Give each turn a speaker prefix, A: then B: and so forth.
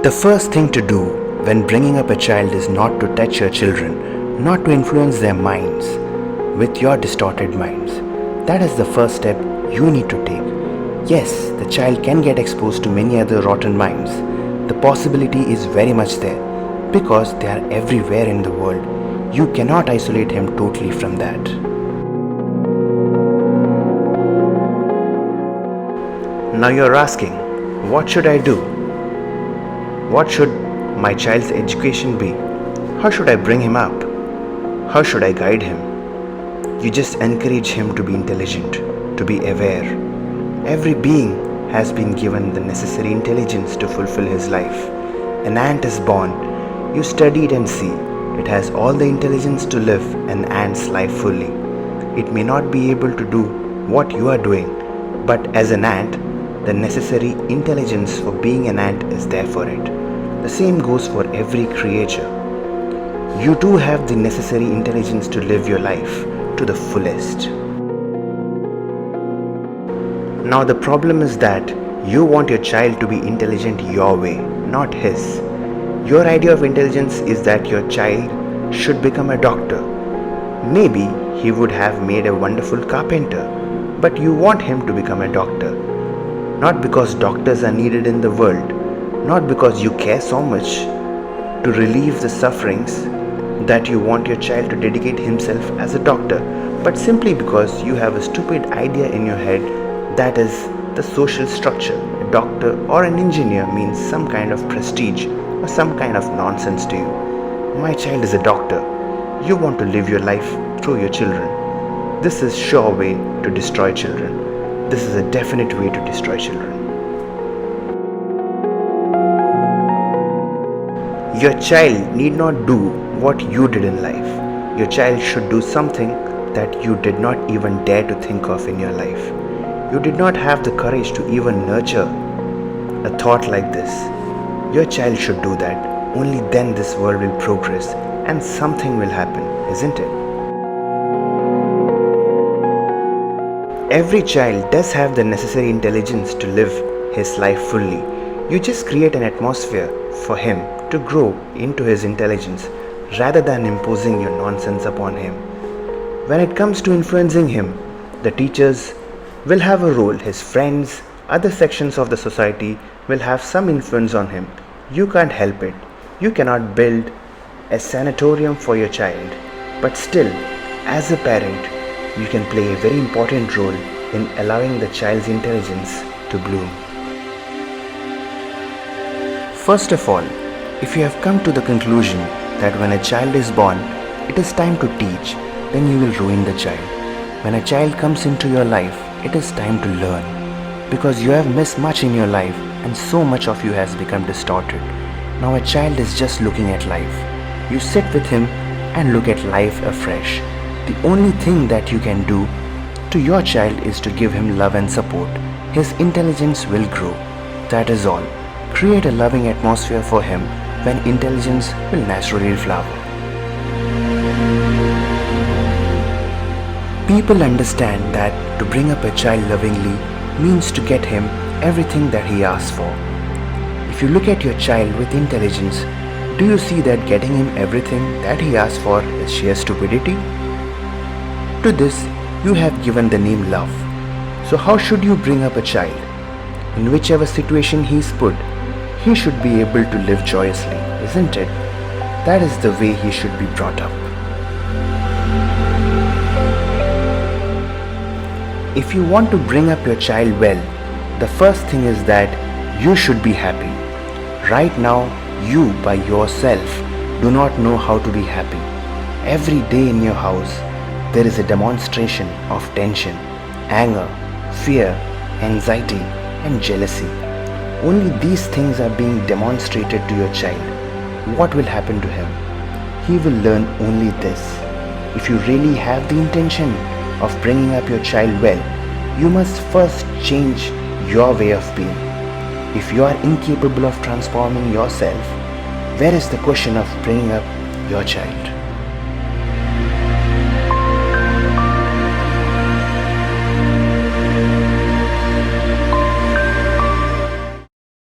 A: The first thing to do when bringing up a child is not to touch your children, not to influence their minds with your distorted minds. That is the first step you need to take. Yes, the child can get exposed to many other rotten minds. The possibility is very much there because they are everywhere in the world. You cannot isolate him totally from that. Now you're asking, what should I do? What should my child's education be? How should I bring him up? How should I guide him? You just encourage him to be intelligent, to be aware. Every being has been given the necessary intelligence to fulfill his life. An ant is born. You study it and see. It has all the intelligence to live an ant's life fully. It may not be able to do what you are doing, but as an ant, the necessary intelligence for being an ant is there for it. The same goes for every creature. You too have the necessary intelligence to live your life to the fullest. Now the problem is that you want your child to be intelligent your way, not his. Your idea of intelligence is that your child should become a doctor. Maybe he would have made a wonderful carpenter, but you want him to become a doctor. Not because doctors are needed in the world, not because you care so much to relieve the sufferings that you want your child to dedicate himself as a doctor, but simply because you have a stupid idea in your head that is the social structure. A doctor or an engineer means some kind of prestige or some kind of nonsense to you. My child is a doctor. You want to live your life through your children. This is sure way to destroy children. This is a definite way to destroy children. Your child need not do what you did in life. Your child should do something that you did not even dare to think of in your life. You did not have the courage to even nurture a thought like this. Your child should do that. Only then this world will progress and something will happen, isn't it? Every child does have the necessary intelligence to live his life fully. You just create an atmosphere for him to grow into his intelligence rather than imposing your nonsense upon him. When it comes to influencing him, the teachers will have a role. His friends, other sections of the society will have some influence on him. You can't help it. You cannot build a sanatorium for your child, but still, as a parent, you can play a very important role in allowing the child's intelligence to bloom. First of all, if you have come to the conclusion that when a child is born, it is time to teach, then you will ruin the child. When a child comes into your life, it is time to learn, because you have missed much in your life and so much of you has become distorted. Now a child is just looking at life. You sit with him and look at life afresh. The only thing that you can do to your child is to give him love and support. His intelligence will grow. That is all. Create a loving atmosphere for him when intelligence will naturally flower. People understand that to bring up a child lovingly means to get him everything that he asks for. If you look at your child with intelligence, do you see that getting him everything that he asks for is sheer stupidity? To this, you have given the name love. So how should you bring up a child? In whichever situation he is put, he should be able to live joyously, isn't it? That is the way he should be brought up. If you want to bring up your child well, the first thing is that you should be happy. Right now, you by yourself do not know how to be happy. Every day in your house, there is a demonstration of tension, anger, fear, anxiety, and jealousy. Only these things are being demonstrated to your child. What will happen to him? He will learn only this. If you really have the intention of bringing up your child well, you must first change your way of being. If you are incapable of transforming yourself, where is the question of bringing up your child?